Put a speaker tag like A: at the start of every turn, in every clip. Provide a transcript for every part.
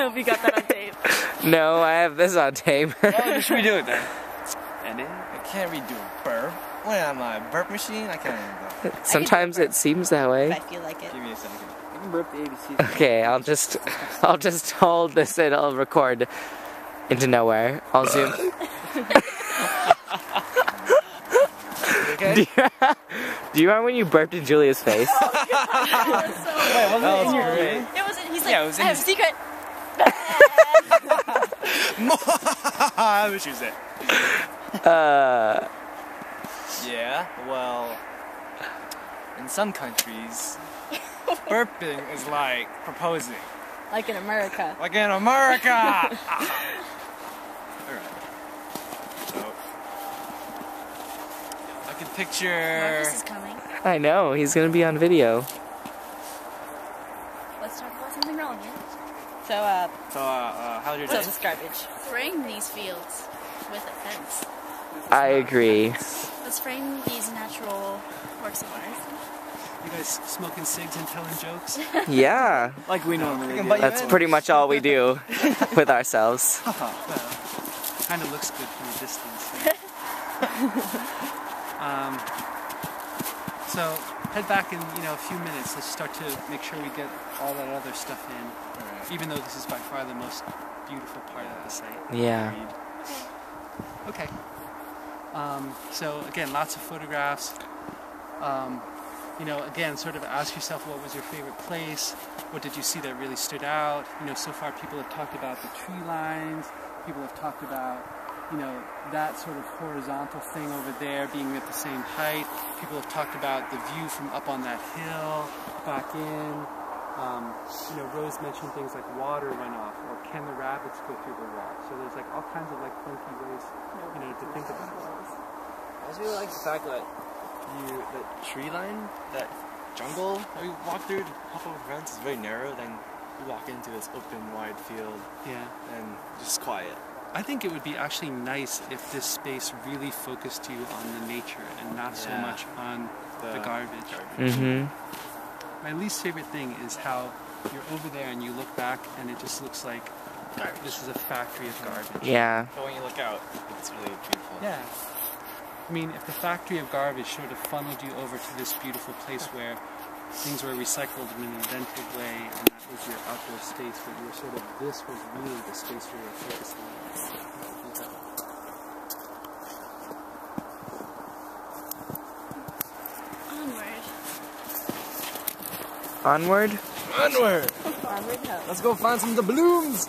A: hope you got that on tape.
B: No, I have this on tape.
C: Well, just redo it then. And then?
D: I can't redo a burp. When I'm a burp machine, I can't even go.
B: Sometimes it seems that
A: If
B: way.
A: I feel like it.
D: Give me a second.
C: You can burp the ABCs.
B: Okay, I'll just hold this and I'll record into nowhere. I'll zoom.
D: Okay?
B: Do you remember when you burped in Julia's face?
A: Wait,
C: wasn't it in your ear?
A: It wasn't. He's like,
C: Yeah, it was in
A: I have a
C: his-
A: secret.
D: That's what you said. Yeah, well, in some countries, burping is like proposing.
A: Like in America.
D: Like in America! Alright. So, I can picture...
A: Marcus is coming.
B: I know, he's gonna be on video.
A: Let's talk about something relevant. So,
D: how's your day?
A: this garbage. Frame these fields with a fence.
B: I agree.
A: Let's frame these natural works of art.
C: You guys smoking cigs and telling jokes?
B: Yeah,
C: Like we normally do.
B: that's pretty much all we do with ourselves.
C: Well, kind of looks good from a distance. So head back in a few minutes. Let's start to make sure we get all that other stuff in. Even though this is by far the most beautiful part of the site.
B: Yeah.
C: Okay. So again, lots of photographs. Again, sort of ask yourself, what was your favorite place? What did you see that really stood out? So far people have talked about the tree lines. People have talked about, that sort of horizontal thing over there being at the same height. People have talked about the view from up on that hill, back in. Rose mentioned things like water runoff, or can the rabbits go through the wall? So there's like all kinds of like funky ways, to think about it.
D: I just really like the fact that that tree line, that jungle that we walk through to hop over fence is very narrow. Then we walk into this open, wide field.
C: Yeah.
D: And just quiet.
C: I think it would be actually nice if this space really focused you on the nature and not so much on the garbage.
B: Mm-hmm.
C: My least favorite thing is how you're over there and you look back and it just looks like this is a factory of garbage.
B: Yeah.
D: But when you look out, it's really beautiful.
C: Yeah. I mean, if the factory of garbage sort of funneled you over to this beautiful place where things were recycled in an inventive way and that was your outdoor space, but you were sort of, this was really the space we were focusing on.
A: Onward.
B: Onward?
A: Onward ho.
D: Let's go find some doubloons!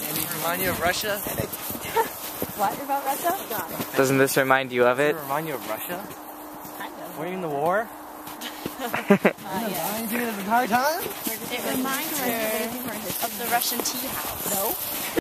D: And it remind you of Russia?
A: What about Russia?
B: Doesn't this remind you of it?
D: Does it remind you of Russia?
A: Kind of.
D: Were you in the war?
A: Yeah.
D: Anything the entire time?
A: It reminds her of the Russian tea house. No.